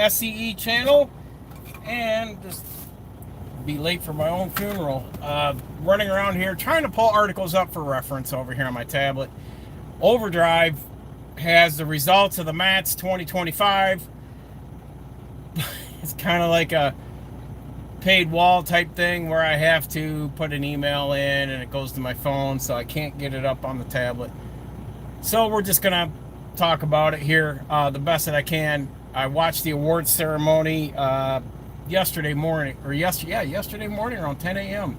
S.E.E channel, and just be late for my own funeral. Running around here trying to pull articles up for reference over here on my tablet. Overdrive has the results of the MATS 2025. It's kind of like a paid wall type thing where I have to put an email in and it goes to my phone, so I can't get it up on the tablet. So we're just gonna talk about it here the best that I can. I watched the awards ceremony yesterday morning around 10 a.m.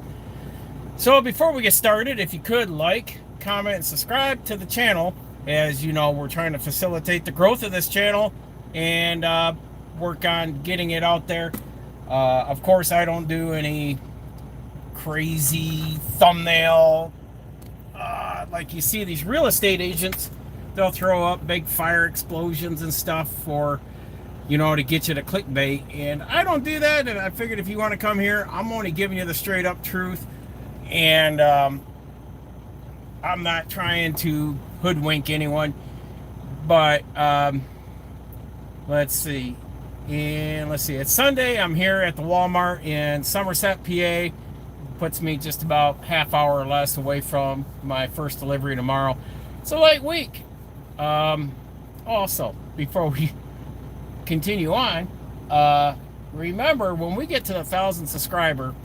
So before we get started, if you could like, comment, and subscribe to the channel. As you know, we're trying to facilitate the growth of this channel and work on getting it out there. Of course, I don't do any crazy thumbnail like you see these real estate agents. They'll throw up big fire explosions and stuff for, you know, to get you to clickbait, and I don't do that. And I figured if you want to come here, I'm only giving you the straight up truth, and I'm not trying to hoodwink anyone. But let's see. It's Sunday. I'm here at the Walmart in Somerset, PA. Puts me just about half hour or less away from my first delivery tomorrow. It's a light week. Also, before we continue on, remember, when we get to 1,000 subscriber,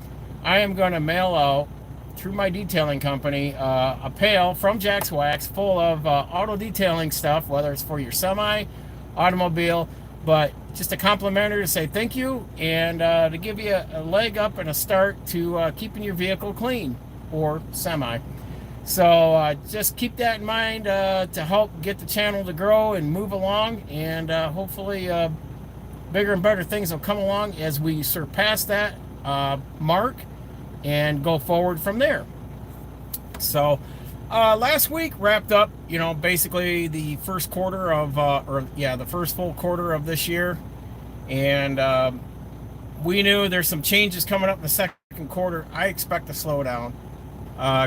I am going to mail out through my detailing company a pail from Jack's Wax full of auto detailing stuff, whether it's for your semi, automobile, but just a complimentary to say thank you, and to give you a leg up and a start to keeping your vehicle clean, or semi. So just keep that in mind to help get the channel to grow and move along, and hopefully bigger and better things will come along as we surpass that mark and go forward from there. So last week wrapped up, you know, basically the first quarter of the first full quarter of this year, and we knew there's some changes coming up in the second quarter. I expect a slowdown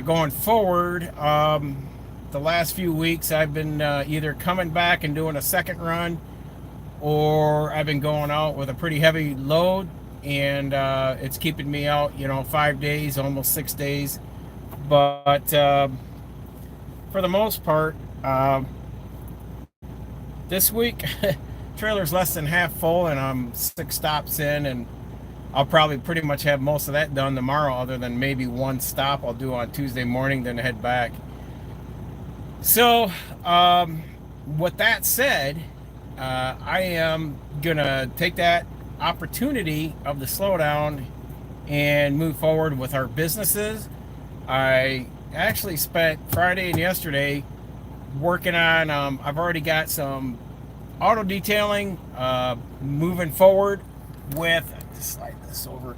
going forward. The last few weeks I've been either coming back and doing a second run, or I've been going out with a pretty heavy load, and it's keeping me out, you know, 5 days, almost 6 days. But for the most part, this week trailer's less than half full, and I'm 6 stops in, and I'll probably pretty much have most of that done tomorrow, other than maybe one stop I'll do on Tuesday morning, then head back. So with that said, I am gonna take that opportunity of the slowdown and move forward with our businesses. I actually spent Friday and yesterday working on, I've already got some auto detailing moving forward with, just slide this over.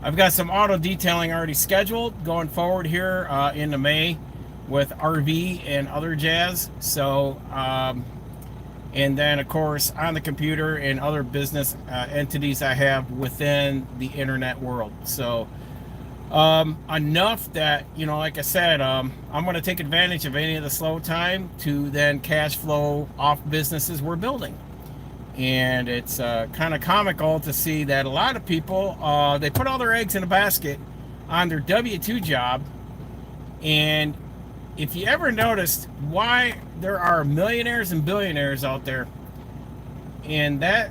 I've got some auto detailing already scheduled going forward here into May with RV and other jazz. So and then of course on the computer and other business entities I have within the internet world. So enough that, you know, like I said, I'm going to take advantage of any of the slow time to then cash flow off businesses we're building. And it's kind of comical to see that a lot of people, they put all their eggs in a basket on their W-2 job. And if you ever noticed why there are millionaires and billionaires out there, and that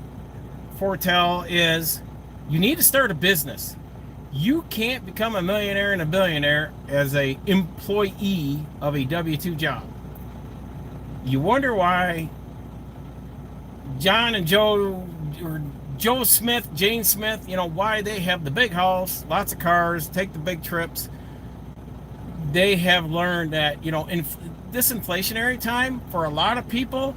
foretell is you need to start a business. You can't become a millionaire and a billionaire as a employee of a W-2 job. You wonder why John and Joe, or Joe Smith, Jane Smith, you know, why they have the big house, lots of cars, take the big trips. They have learned that, you know, in this inflationary time, for a lot of people,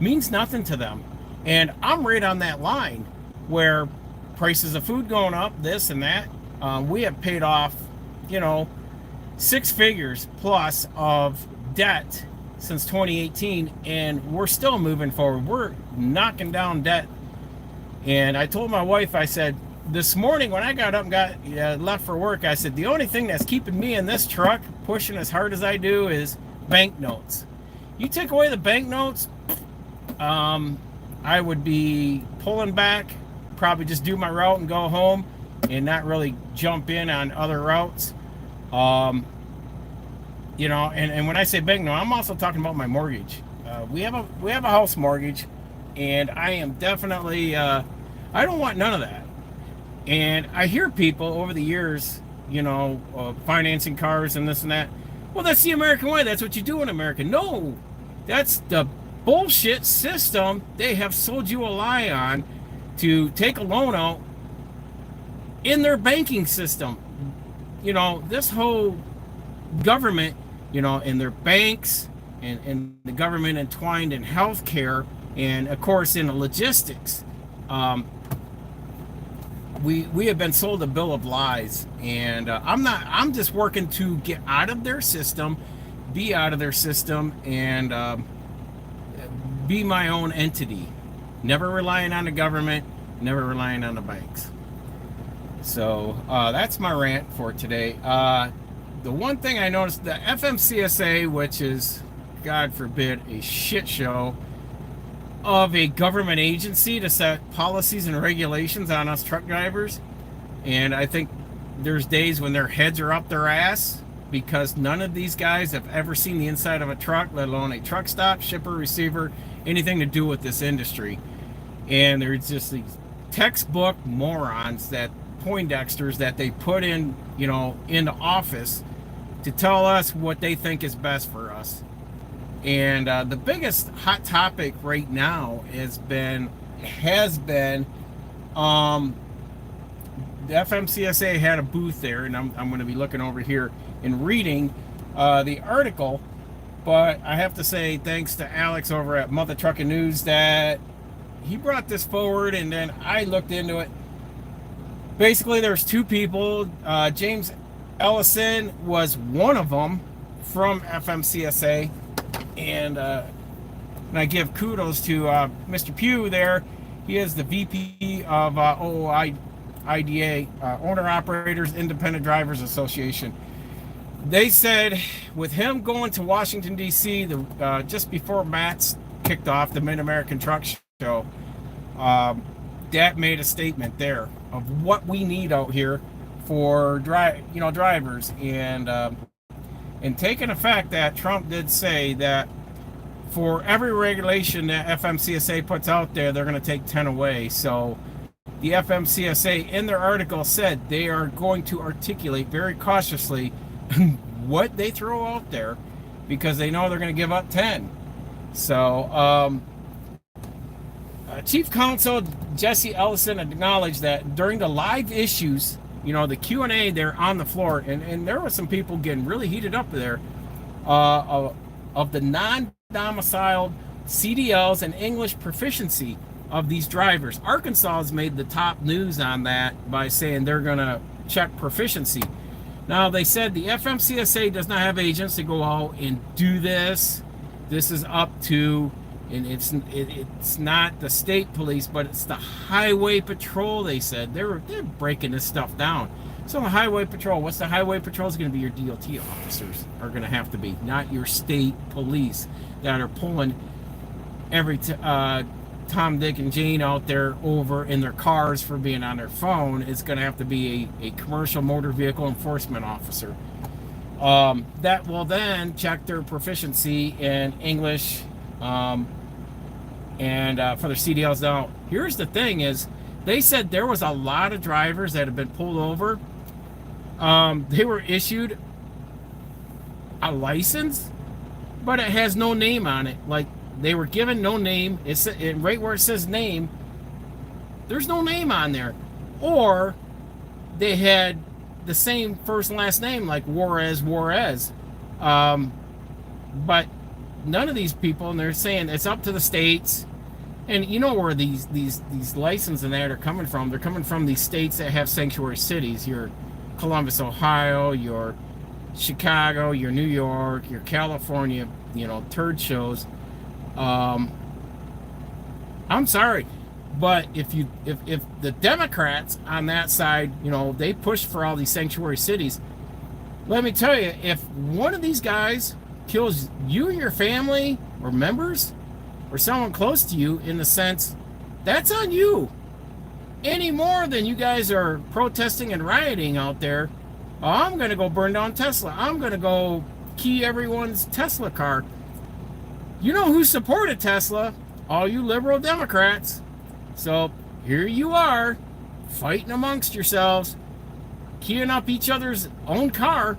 means nothing to them. And I'm right on that line where prices of food going up, this and that. We have paid off, you know, 6 figures plus of debt since 2018, and we're still moving forward. We're knocking down debt. And I told my wife, I said, this morning when I got up and left for work, I said, the only thing that's keeping me in this truck pushing as hard as I do is banknotes. You take away the banknotes, I would be pulling back, probably just do my route and go home and not really jump in on other routes. You know, and when I say big no, I'm also talking about my mortgage. We have a house mortgage, and I am definitely I don't want none of that. And I hear people over the years, you know, financing cars and this and that. Well, that's the American way. That's what you do in America. No, that's the bullshit system they have sold you a lie on, to take a loan out in their banking system. You know, this whole government, you know, and their banks and the government entwined in healthcare and, of course, in logistics. We have been sold a bill of lies, and I'm just working to get out of their system, be out of their system, and be my own entity. Never relying on the government, never relying on the banks. So that's my rant for today. The one thing I noticed, the FMCSA, which is, God forbid, a shit show of a government agency to set policies and regulations on us truck drivers. And I think there's days when their heads are up their ass, because none of these guys have ever seen the inside of a truck, let alone a truck stop, shipper, receiver, anything to do with this industry. And there's just these textbook morons, that Poindexters, that they put in, you know, into office to tell us what they think is best for us. And the biggest hot topic right now has been the FMCSA had a booth there, and I'm going to be looking over here and reading the article. But I have to say thanks to Alex over at Mother Trucking News that he brought this forward, and then I looked into it. Basically, there's two people. James Ellison was one of them from FMCSA, and I give kudos to Mr. Pugh there. He is the VP of OOIDA, Owner Operators Independent Drivers Association. They said with him going to Washington, D.C., just before Matt's kicked off the Mid-American Truck Show, that made a statement there of what we need out here for drivers, and taking the fact that Trump did say that for every regulation that FMCSA puts out there, they're going to take 10 away. So the FMCSA in their article said they are going to articulate very cautiously what they throw out there, because they know they're going to give up 10. So Chief Counsel Jesse Ellison acknowledged that during the live issues, you know, the Q&A there on the floor, and there were some people getting really heated up there, of the non-domiciled CDLs and English proficiency of these drivers. Arkansas has made the top news on that by saying they're going to check proficiency. Now, they said the FMCSA does not have agents to go out and do this. This is up to, and it's not the state police, but it's the highway patrol. They said they're breaking this stuff down. So the highway patrol, what's the highway patrol? Is going to be your DOT officers, are going to have to be, not your state police that are pulling every Tom, Dick, and Jane out there over in their cars for being on their phone. It's going to have to be a commercial motor vehicle enforcement officer that will then check their proficiency in English and for their CDLs. Now, here's the thing is, they said there was a lot of drivers that have been pulled over. They were issued a license, but it has no name on it. Like, they were given no name. It's right where it says name, there's no name on there. Or they had the same first and last name, like Juarez. But none of these people, and they're saying it's up to the states. And you know where these licenses and that are coming from. They're coming from these states that have sanctuary cities. Your Columbus, Ohio, your Chicago, your New York, your California, turd shows. I'm sorry, but if the Democrats on that side, they push for all these sanctuary cities, let me tell you, if one of these guys kills you and your family or members, or someone close to you, in the sense that's on you. Any more than you guys are protesting and rioting out there, oh, I'm going to go burn down Tesla. I'm going to go key everyone's Tesla car. You know who supported Tesla? All you liberal Democrats. So here you are, fighting amongst yourselves, keying up each other's own car.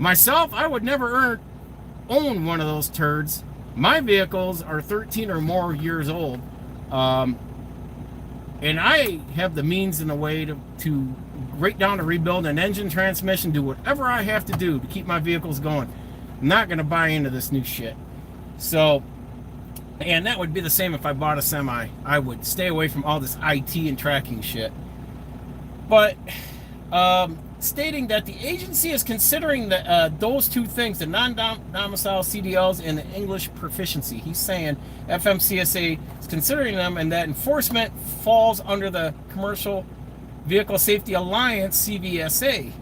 Myself, I would never own one of those turds. My vehicles are 13 or more years old. And I have the means and the way to break down to rebuild an engine, transmission, do whatever I have to do to keep my vehicles going. I'm not going to buy into this new shit. So, and that would be the same if I bought a semi. I would stay away from all this IT and tracking shit. But stating that the agency is considering those two things, the non-domicile CDLs and the English proficiency. He's saying FMCSA is considering them, and that enforcement falls under the Commercial Vehicle Safety Alliance, CVSA.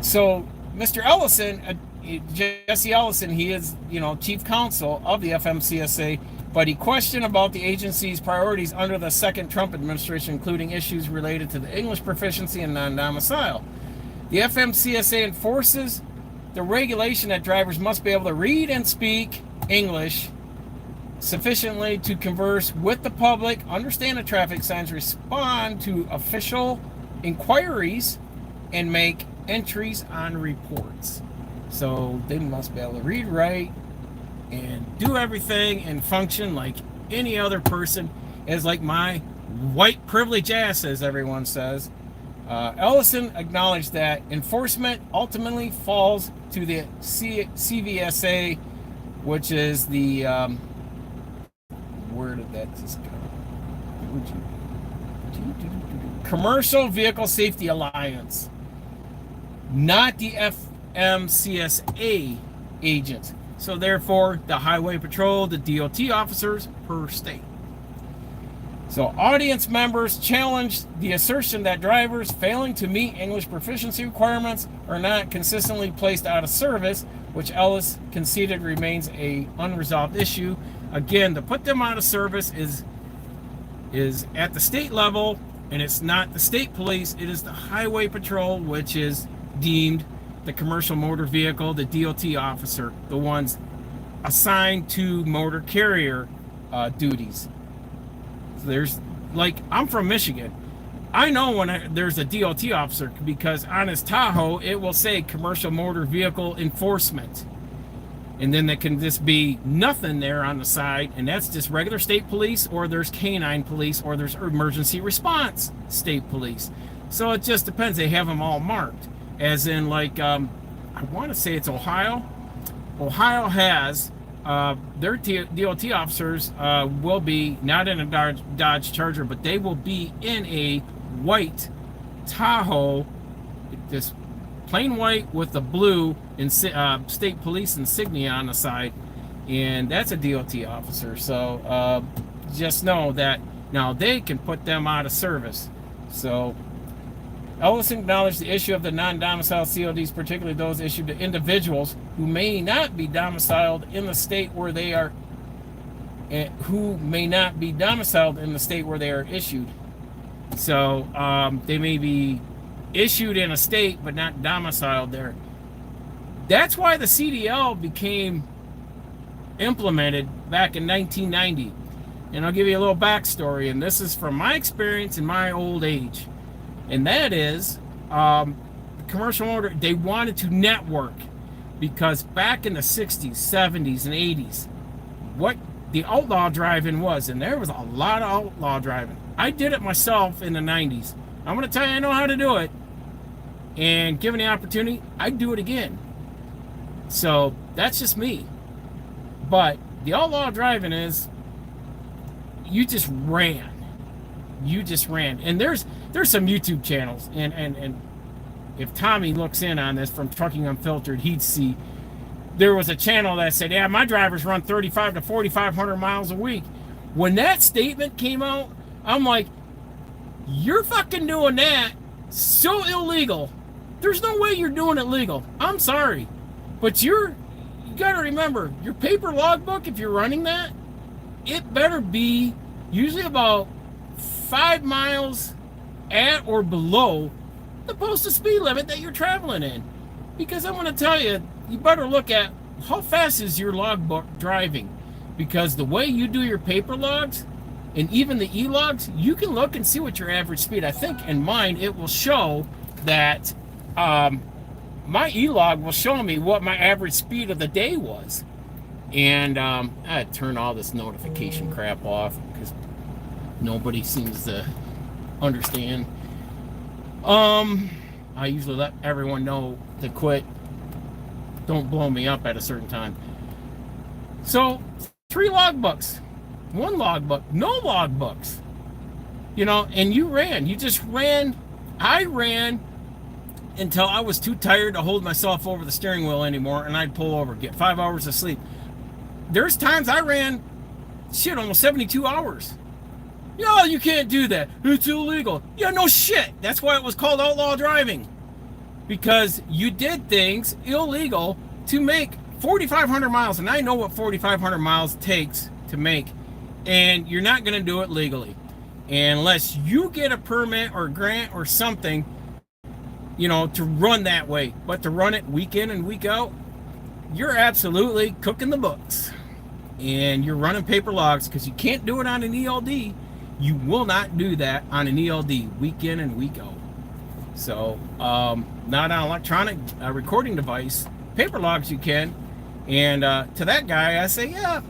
So Mr. Ellison, Jesse Ellison, he is, chief counsel of the FMCSA, but he questioned about the agency's priorities under the second Trump administration, including issues related to the English proficiency and non-domicile. The FMCSA enforces the regulation that drivers must be able to read and speak English sufficiently to converse with the public, understand the traffic signs, respond to official inquiries, and make entries on reports. So they must be able to read, write, and do everything and function like any other person, as like my white privilege ass, as everyone says. Ellison acknowledged that enforcement ultimately falls to the CVSA, which is the where did that just go? Commercial Vehicle Safety Alliance, not the FMCSA agents. So therefore, the Highway Patrol, the DOT officers per state. So audience members challenged the assertion that drivers failing to meet English proficiency requirements are not consistently placed out of service, which Ellis conceded remains a unresolved issue. Again, to put them out of service is at the state level, and it's not the state police, it is the Highway Patrol, which is deemed the commercial motor vehicle, the DOT officer, the ones assigned to motor carrier duties. So there's, like, I'm from Michigan. I know when there's a DOT officer, because on his Tahoe, it will say commercial motor vehicle enforcement. And then there can just be nothing there on the side, and that's just regular state police, or there's canine police, or there's emergency response state police. So it just depends. They have them all marked. As in, like, I want to say it's Ohio. Ohio has their DOT officers will be not in a Dodge Charger, but they will be in a white Tahoe, this plain white with the blue state police insignia on the side, and that's a DOT officer. So just know that now they can put them out of service. So Ellison acknowledged the issue of the non-domiciled CODs, particularly those issued to individuals who may not be domiciled in the state where they are, issued. So they may be issued in a state but not domiciled there. That's why the CDL became implemented back in 1990. And I'll give you a little backstory, and this is from my experience in my old age. And that is, commercial motor, they wanted to network, because back in the 60s, 70s, and 80s, what the outlaw driving was, and there was a lot of outlaw driving. I did it myself in the 90s. I'm going to tell you, I know how to do it. And given the opportunity, I'd do it again. So that's just me. But the outlaw driving is, you just ran. And there's some YouTube channels, and if Tommy looks in on this from Trucking Unfiltered, he'd see there was a channel that said, yeah, my drivers run 35 to 4,500 miles a week. When that statement came out, I'm like, you're fucking doing that so illegal. There's no way you're doing it legal. I'm sorry, but you're you got to remember, your paper logbook, if you're running that, it better be usually about 5 miles at or below the posted speed limit that you're traveling in. Because I'm going to tell you, you better look at how fast is your logbook driving. Because the way you do your paper logs and even the e-logs, you can look and see what your average speed. I think in mine, it will show that my e-log will show me what my average speed of the day was. And I had to turn all this notification crap off because nobody seems to understand. I usually let everyone know to quit. Don't blow me up at a certain time. So 3 logbooks, 1 logbook, no logbooks. You know, and you just ran. I ran until I was too tired to hold myself over the steering wheel anymore, and I'd pull over, get 5 hours of sleep. There's times I ran, almost 72 hours. No, you can't do that. It's illegal. Yeah, no shit. That's why it was called outlaw driving. Because you did things illegal to make 4,500 miles, and I know what 4,500 miles takes to make, and you're not going to do it legally. And unless you get a permit or grant or something, you know, to run that way. But to run it week in and week out, you're absolutely cooking the books. And you're running paper logs because you can't do it on an ELD. You will not do that on an ELD week in and week out. So, not on electronic recording device. Paper logs you can. And to that guy, I say, yeah.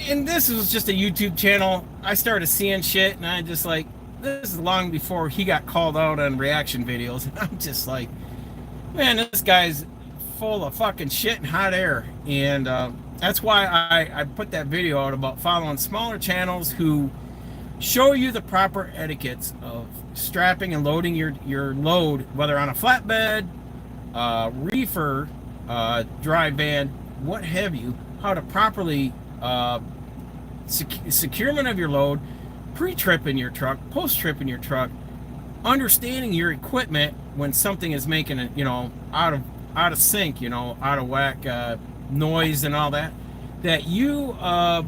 And this was just a YouTube channel. I started seeing shit, and I just like, this is long before he got called out on reaction videos. And I'm just like, man, this guy's full of fucking shit and hot air. And that's why I put that video out about following smaller channels who show you the proper etiquettes of strapping and loading your load, whether on a flatbed, reefer, dry van, what have you, how to properly securement of your load, pre-trip in your truck, post-trip in your truck, understanding your equipment when something is making it, you know, out of sync, you know, out of whack, noise and all that, that you have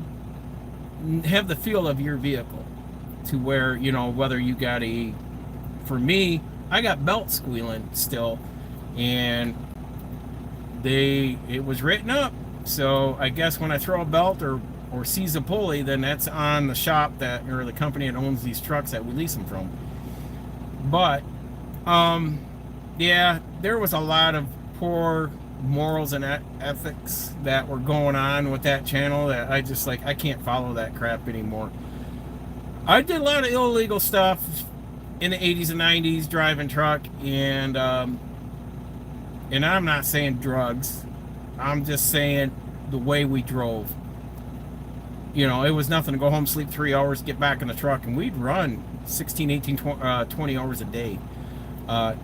the feel of your vehicle to where, you know, whether you got for me, I got belt squealing still, and it was written up. So I guess when I throw a belt or seize a pulley, then that's on the shop or the company that owns these trucks that we lease them from. But yeah, there was a lot of poor morals and ethics that were going on with that channel that I just like, I can't follow that crap anymore. I did a lot of illegal stuff in the 80s and 90s driving truck, and I'm not saying drugs. I'm just saying the way we drove. You know, it was nothing to go home, sleep 3 hours, get back in the truck, and we'd run 16, 18, 20 hours a day.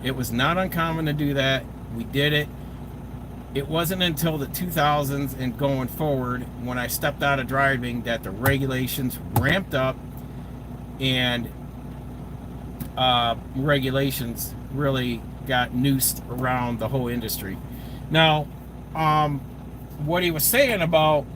It was not uncommon to do that. We did it. It wasn't until the 2000s and going forward when I stepped out of driving that the regulations ramped up, and regulations really got noosed around the whole industry. Now, what he was saying about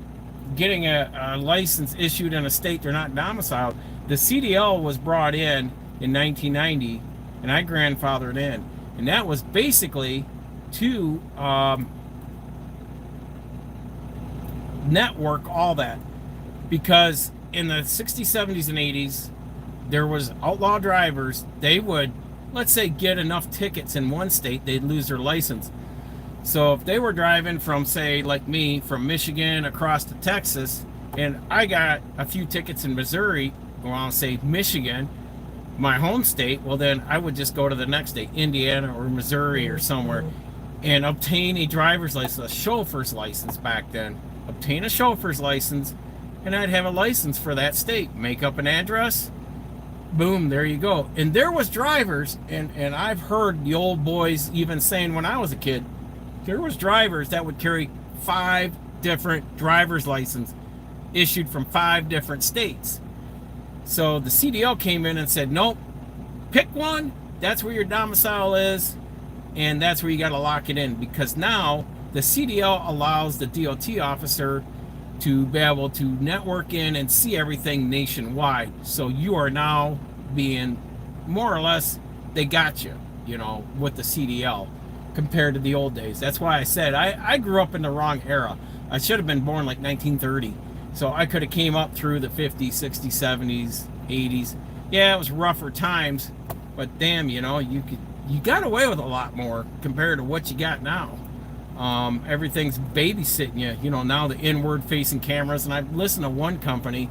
getting a license issued in a state they're not domiciled, the CDL was brought in 1990, and I grandfathered in, and that was basically to network all that, because in the 60s, 70s, and 80s, there was outlaw drivers. They would, let's say, get enough tickets in one state, they'd lose their license. So if they were driving from, say, like me, from Michigan across to Texas, and I got a few tickets in Missouri, or I'll say Michigan, my home state, well then I would just go to the next state, Indiana or Missouri or somewhere, and obtain a driver's license, a chauffeur's license back then. Obtain a chauffeur's license, and I'd have a license for that state. Make up an address, boom, there you go. And there was drivers, and I've heard the old boys even saying when I was a kid, there was drivers that would carry 5 different driver's licenses issued from 5 different states. So the CDL came in and said, nope, pick one, that's where your domicile is, and that's where you got to lock it in, because now The CDL allows the DOT officer to be able to network in and see everything nationwide. So you are now being more or less, they got you, with the CDL compared to the old days. That's why I said I grew up in the wrong era. I should have been born like 1930. So I could have came up through the 50s, 60s, 70s, 80s. Yeah, it was rougher times, but damn, you got away with a lot more compared to what you got now. Everything's babysitting you, now the inward facing cameras. And I've listened to one company,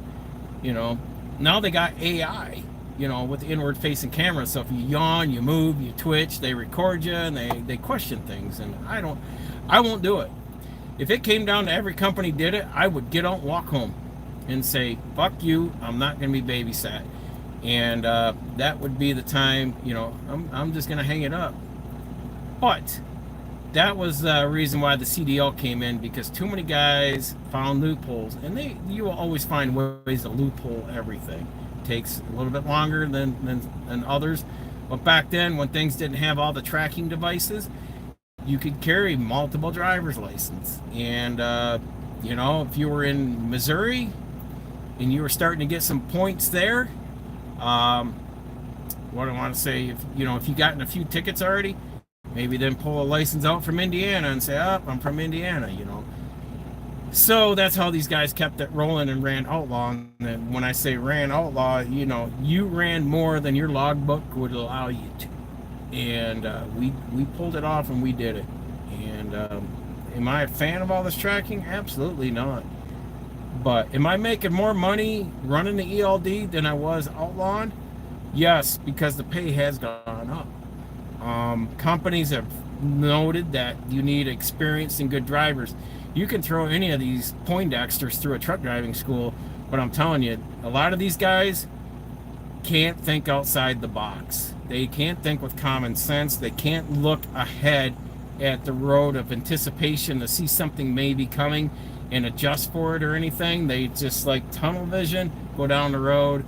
now they got AI, with the inward facing cameras. So if you yawn, you move, you twitch, they record you and they question things. And I won't do it. If it came down to every company did it, I would get out and walk home and say, fuck you, I'm not going to be babysat. And that would be the time, I'm just going to hang it up. But that was the reason why the CDL came in, because too many guys found loopholes. And you will always find ways to loophole everything. It takes a little bit longer than others. But back then, when things didn't have all the tracking devices, you could carry multiple driver's license. And, if you were in Missouri and you were starting to get some points there, what I want to say, if you gotten a few tickets already, maybe then pull a license out from Indiana and say, oh, I'm from Indiana, So that's how these guys kept it rolling and ran outlaw. And when I say ran outlaw, you ran more than your logbook would allow you to. And we pulled it off and we did it. And am I a fan of all this tracking? Absolutely not. But am I making more money running the ELD than I was outlawing? Yes, because the pay has gone up. Companies have noted that you need experienced and good drivers. You can throw any of these Poindexters through a truck driving school, but I'm telling you, a lot of these guys can't think outside the box. They can't think with common sense. They can't look ahead at the road of anticipation to see something maybe coming and adjust for it or anything. They just like tunnel vision, go down the road,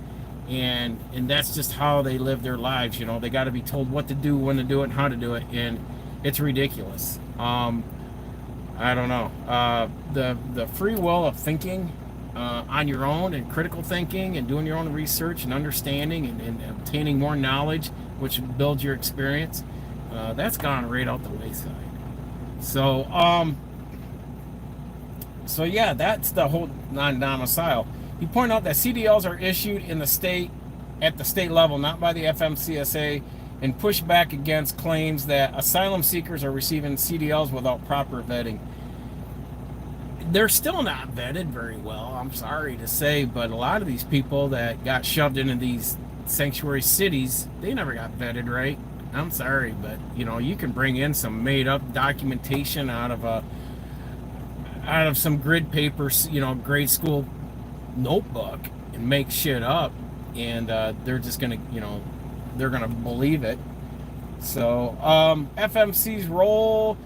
and that's just how they live their lives. They got to be told what to do, when to do it, and how to do it, and it's ridiculous. I don't know. The free will of thinking on your own, and critical thinking, and doing your own research and understanding and obtaining more knowledge, which builds your experience, that's gone right out the wayside. So yeah, that's the whole non-domicile. You point out that CDLs are issued in the state, at the state level, not by the FMCSA, and push back against claims that asylum seekers are receiving CDLs without proper vetting. They're still not vetted very well, I'm sorry to say, but a lot of these people that got shoved into these sanctuary cities, they never got vetted right. I'm sorry, but you can bring in some made-up documentation out of some grid papers, grade school notebook, and make shit up, and they're just gonna, they're gonna believe it. So FMC's role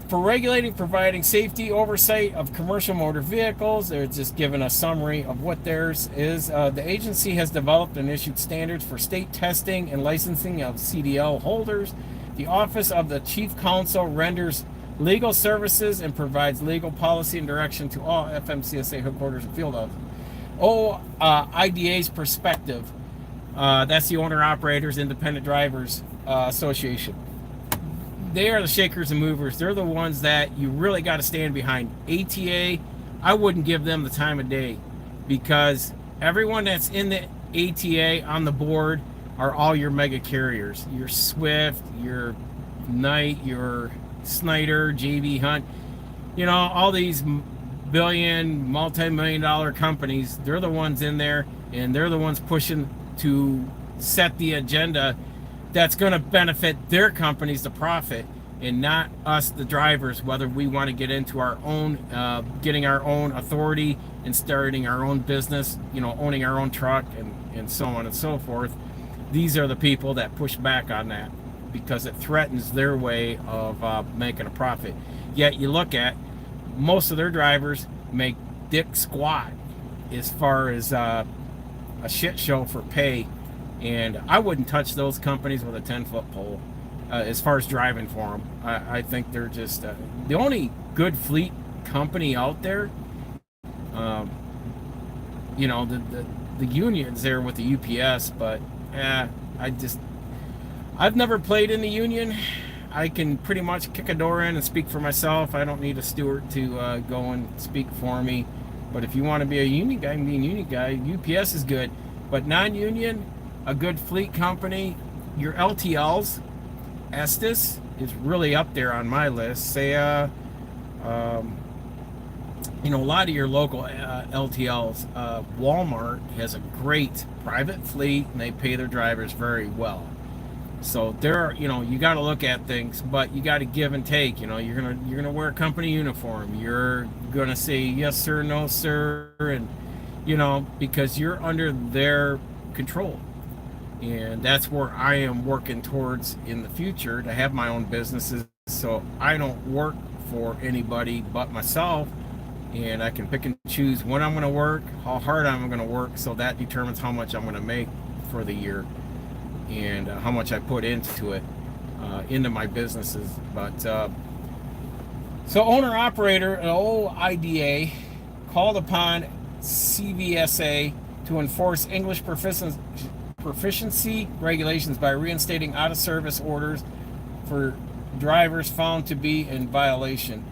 for regulating, providing safety oversight of commercial motor vehicles. They're just giving a summary of what theirs is. The agency has developed and issued standards for state testing and licensing of CDL holders. The Office of the Chief Counsel renders legal services and provides legal policy and direction to all FMCSA headquarters and field offices. IDA's perspective. That's the Owner-Operators Independent Drivers Association. They are the shakers and movers. They're the ones that you really got to stand behind. ATA, I wouldn't give them the time of day, because everyone that's in the ATA on the board are all your mega carriers. Your Swift, your Knight, your Snyder, JB Hunt, all these billion, multi-million dollar companies. They're the ones in there, and they're the ones pushing to set the agenda that's going to benefit their companies to profit, and not us, the drivers, whether we want to get into our own, getting our own authority and starting our own business, owning our own truck, and so on and so forth. These are the people that push back on that, because it threatens their way of making a profit. Yet you look at, most of their drivers make dick squat as far as a shit show for pay. And I wouldn't touch those companies with a 10-foot pole. as far as driving for them. I think they're just the only good fleet company out there. Um, you know, the unions there with the UPS, but I've never played in the union. I can pretty much kick a door in and speak for myself. I don't need a steward to go and speak for me. But if you want to be a union guy, be a union guy. UPS is good, but non-union, a good fleet company. Your LTLs, Estes is really up there on my list. Say, you know, a lot of your local LTLs. Walmart has a great private fleet, and they pay their drivers very well. So there, you know, you got to look at things, but you got to give and take. You know, you're gonna wear a company uniform. You're gonna say yes sir, no sir, and you know, because you're under their control, and that's where I am working towards in the future, to have my own businesses, so I don't work for anybody but myself, and I can pick and choose when I'm going to work, how hard I'm going to work, so that determines how much I'm going to make for the year, and how much I put into it, into my businesses. But so owner operator, an old IDA, called upon CVSA to enforce English proficiency regulations by reinstating out of service orders for drivers found to be in violation.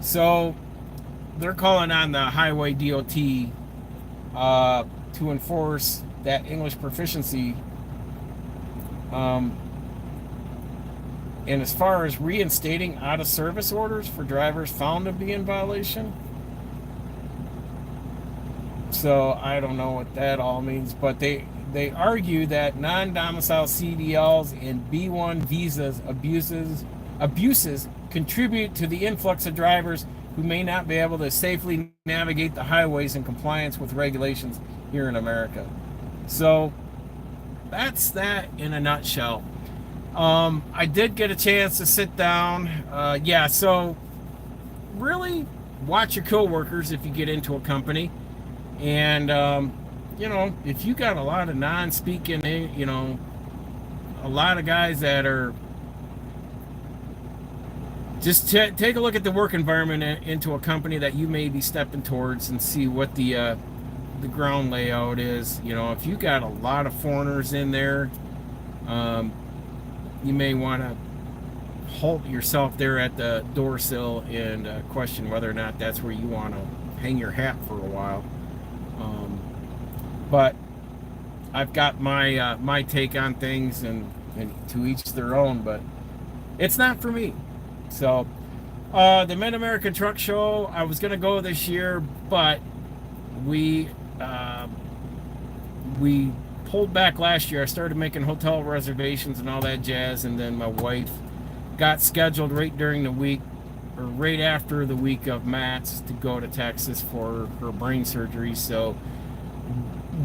So they're calling on the highway DOT to enforce that English proficiency. And as far as reinstating out of service orders for drivers found to be in violation, so I don't know what that all means, but they argue that non-domicile CDLs and B1 visas abuses contribute to the influx of drivers who may not be able to safely navigate the highways in compliance with regulations here in America. So that's that in a nutshell. I did get a chance to sit down. So really watch your coworkers if you get into a company. And, you know, if you got a lot of non-speaking, you know, a lot of guys that are just take a look at the work environment into a company that you may be stepping towards, and see what the ground layout is. You know, if you got a lot of foreigners in there, you may want to halt yourself there at the door sill and question whether or not that's where you want to hang your hat for a while. But I've got my my take on things, and to each their own, but it's not for me. So the Mid-American Truck Show, I was going to go this year, but we pulled back last year. I started making hotel reservations and all that jazz, and then my wife got scheduled right during the week, or right after the week of Matt's, to go to Texas for her brain surgery. So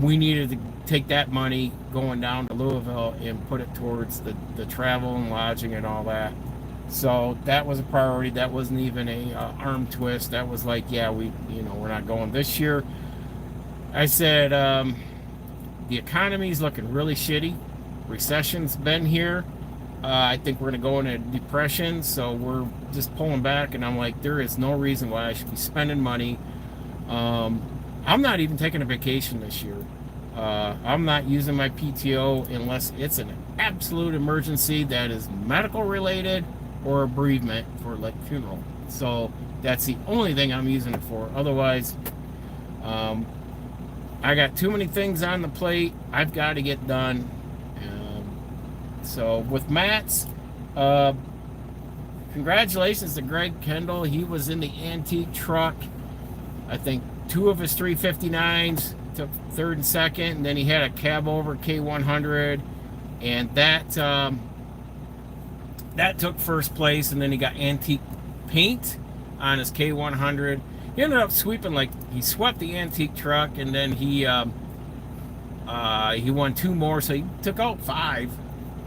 we needed to take that money going down to Louisville and put it towards the travel and lodging and all that. So that was a priority. That wasn't even a arm twist. That was like, yeah, we're not going this year. I said, the economy's looking really shitty. Recession's been here. I think we're going to go into a depression, so we're just pulling back. And I'm like, there is no reason why I should be spending money. I'm not even taking a vacation this year. I'm not using my PTO unless it's an absolute emergency that is medical related, or a bereavement for like funeral. So that's the only thing I'm using it for. Otherwise, I got too many things on the plate I've got to get done. So with Matt's, congratulations to Greg Kendall. He was in the antique truck. I think 2 of his 359s took third and second, and then he had a cab over K100, and that took first place. And then he got antique paint on his K100. He ended up sweeping, like, he swept the antique truck, and then he won 2 more, so he took out 5.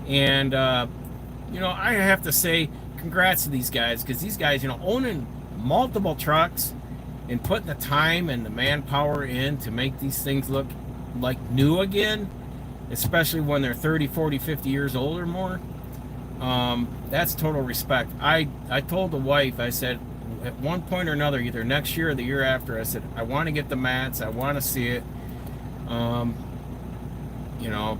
And I have to say congrats to these guys, because these guys, owning multiple trucks and putting the time and the manpower in to make these things look like new again, especially when they're 30, 40, 50 years old or more. That's total respect. I told the wife, I said, at one point or another, either next year or the year after, I said, I want to get the mats. I want to see it. Um, you know,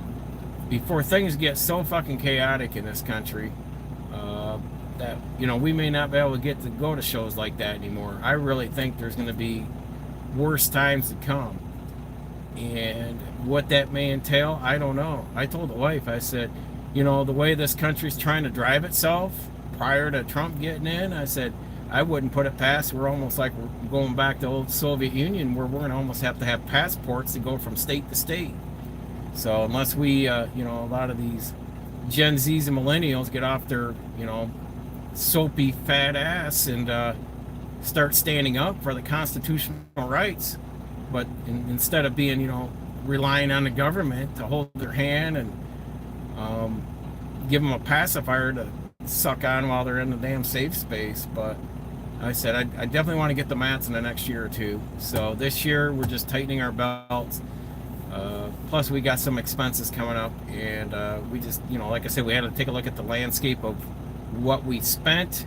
before things get so fucking chaotic in this country, that, you know, we may not be able to get to go to shows like that anymore. I really think there's going to be worse times to come. And what that may entail, I don't know. I told the wife, I said, you know, the way this country's trying to drive itself prior to Trump getting in, I said, I wouldn't put it past. We're almost like we're going back to old Soviet Union, where we're going to almost have to have passports to go from state to state. So unless we, you know, a lot of these Gen Zs and millennials get off their, you know, soapy fat ass and start standing up for the constitutional rights, but instead of being, you know, relying on the government to hold their hand and give them a pacifier to suck on while they're in the damn safe space. But I said I definitely want to get the mats in the next year or two. So this year we're just tightening our belts. Plus we got some expenses coming up, and we just, you know, like I said, we had to take a look at the landscape of what we spent,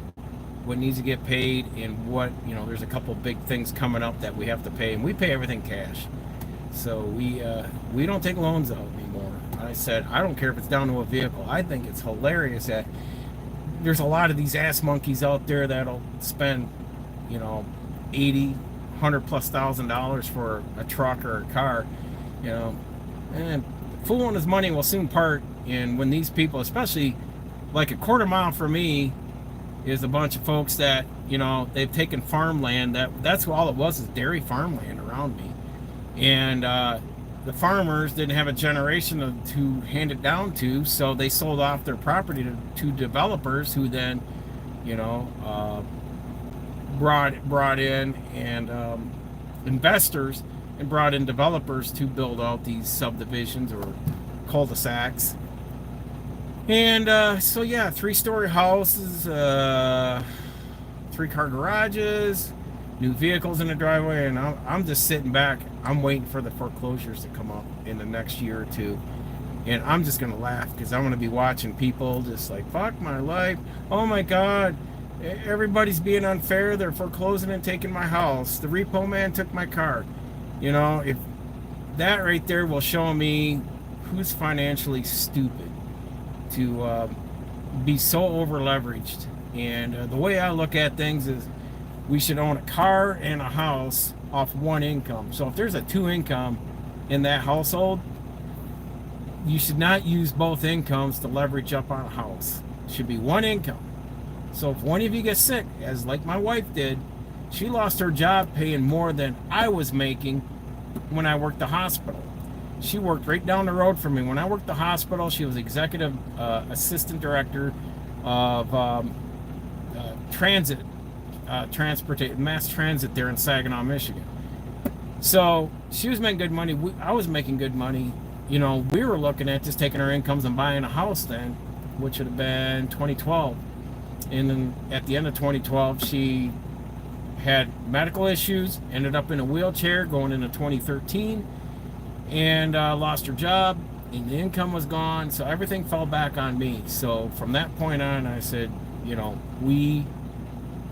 what needs to get paid, and what, you know, there's a couple big things coming up that we have to pay, and we pay everything cash. So we don't take loans out anymore. I said, I don't care if it's down to a vehicle. I think it's hilarious that there's a lot of these ass monkeys out there that'll spend, you know, 80, 100 plus $1,000 for a truck or a car, you know, and fool and his money will soon part. And when these people, especially like a quarter mile from me, is a bunch of folks that, you know, they've taken farmland. That's all it was, is dairy farmland around me. And the farmers didn't have a generation to hand it down to, so they sold off their property to developers, who then, you know, brought in and investors, and brought in developers to build out these subdivisions or cul-de-sacs. And so yeah, 3-story houses, 3-car garages, new vehicles in the driveway, and I'm just sitting back. I'm waiting for the foreclosures to come up in the next year or two, and I'm just gonna laugh, because I'm gonna be watching people just like, fuck my life, oh my god, everybody's being unfair, they're foreclosing and taking my house, the repo man took my car. You know, if that right there will show me who's financially stupid to be so over leveraged. And the way I look at things is, we should own a car and a house off one income. So if there's a 2 income in that household, you should not use both incomes to leverage up on a house. It should be one income. So if one of you gets sick, as like my wife did, she lost her job paying more than I was making when I worked the hospital. She worked right down the road from me. When I worked the hospital, she was executive assistant director of mass transit there in Saginaw, Michigan. So she was making good money. I was making good money. You know, we were looking at just taking our incomes and buying a house then, which would have been 2012. And then at the end of 2012, she had medical issues, ended up in a wheelchair going into 2013, and lost her job, and the income was gone, so everything fell back on me. So from that point on, I said, you know, we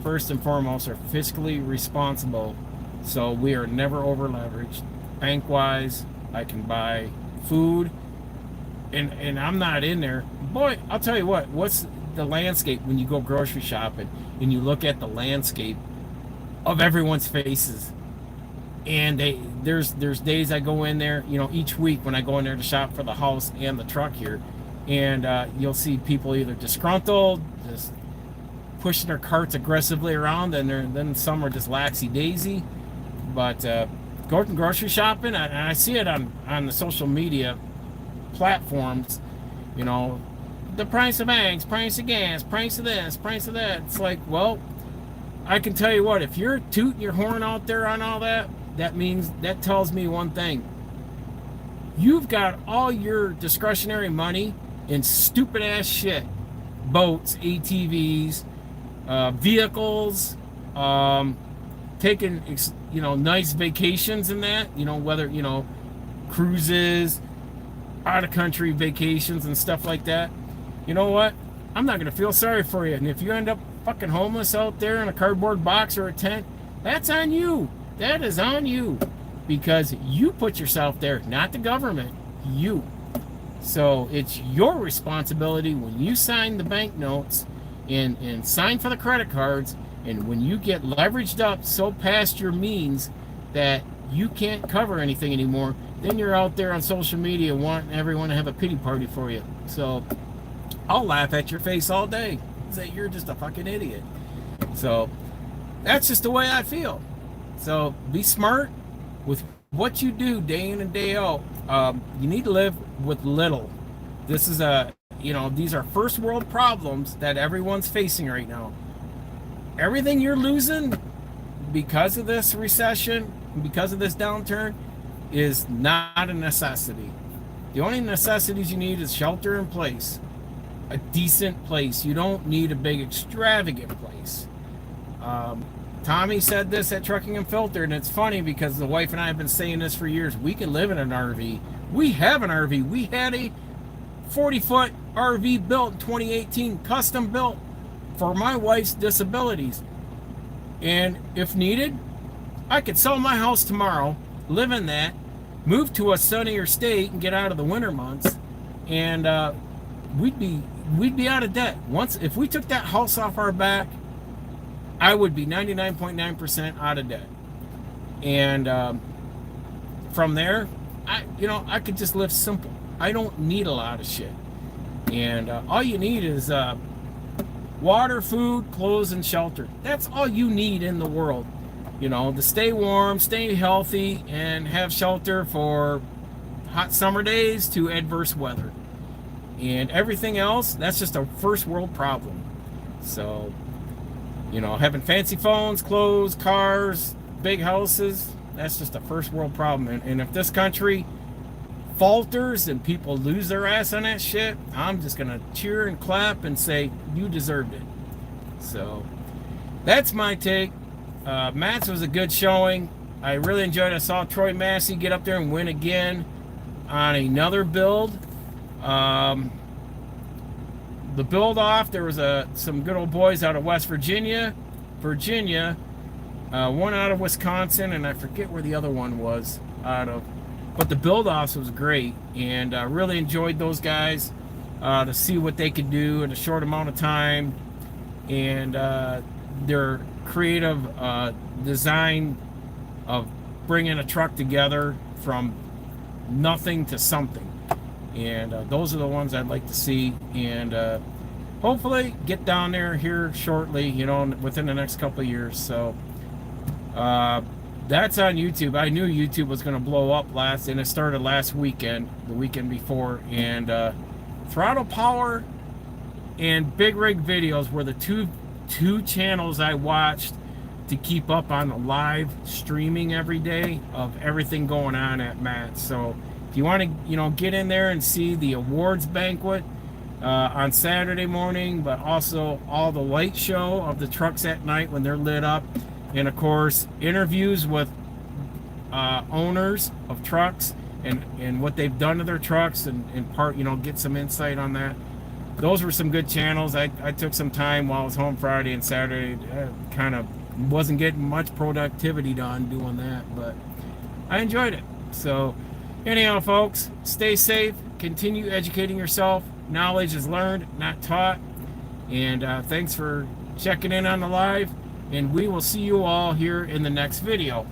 first and foremost are fiscally responsible, so we are never over leveraged. Bank wise, I can buy food, and I'm not in there. Boy, I'll tell you what's the landscape when you go grocery shopping and you look at the landscape of everyone's faces, and there's days I go in there, you know, each week when I go in there to shop for the house and the truck here, and you'll see people either disgruntled, just pushing their carts aggressively around, and then some are just laxy-daisy. But going grocery shopping, and I see it on the social media platforms, you know, the price of eggs, price of gas, price of this, price of that. It's like, well, I can tell you what, if you're tooting your horn out there on all that, that tells me one thing. You've got all your discretionary money in stupid ass shit. Boats, ATVs, vehicles, taking, you know, nice vacations and that, you know, whether, you know, cruises, out of country vacations and stuff like that. You know what? I'm not going to feel sorry for you. And if you end up fucking homeless out there in a cardboard box or a tent, that's on you. That is on you. Because you put yourself there, not the government. You. So it's your responsibility when you sign the bank notes and sign for the credit cards, and when you get leveraged up so past your means that you can't cover anything anymore, then you're out there on social media wanting everyone to have a pity party for you. So I'll laugh at your face all day, say you're just a fucking idiot. So that's just the way I feel. So be smart with what you do day in and day out. You need to live with little. This is these are first world problems that everyone's facing right now. Everything you're losing because of this recession, because of this downturn, is not a necessity. The only necessities you need is shelter in place, a decent place. You don't need a big extravagant place. Tommy said this at Trucking Unfiltered, and it's funny because the wife and I have been saying this for years. We can live in an RV. We have an RV. We had a 40-foot RV built in 2018, custom built for my wife's disabilities. And if needed, I could sell my house tomorrow, live in that, move to a sunnier state and get out of the winter months, and we'd be out of debt. Once, if we took that house off our back, I would be 99.9% out of debt. And from there, I could just live simple. I don't need a lot of shit. And all you need is water, food, clothes, and shelter. That's all you need in the world. To stay warm, stay healthy, and have shelter for hot summer days to adverse weather. And everything else, that's just a first world problem. So, having fancy phones, clothes, cars, big houses, that's just a first world problem. And if this country falters and people lose their ass on that shit, I'm just going to cheer and clap and say, you deserved it. So, that's my take. Matt's was a good showing. I really enjoyed it. I saw Troy Massey get up there and win again on another build. The build off, there was some good old boys out of West Virginia, one out of Wisconsin, and I forget where the other one was out of. But the build offs was great, and I really enjoyed those guys to see what they could do in a short amount of time, and their creative design of bringing a truck together from nothing to something. And those are the ones I'd like to see, and hopefully get down there here shortly, within the next couple of years. So that's on YouTube. I knew YouTube was going to blow up and it started last weekend, the weekend before, and Throttle Power and Big Rig Videos were the two channels I watched to keep up on the live streaming every day of everything going on at Matt's. So if you want to, get in there and see the awards banquet on Saturday morning, but also all the light show of the trucks at night when they're lit up, and of course interviews with owners of trucks and what they've done to their trucks, and in part, get some insight on that. Those were some good channels. I took some time while I was home Friday and Saturday. Kind of wasn't getting much productivity done doing that, but I enjoyed it. So anyhow, folks, stay safe, continue educating yourself. Knowledge is learned, not taught. And thanks for checking in on the live, and we will see you all here in the next video.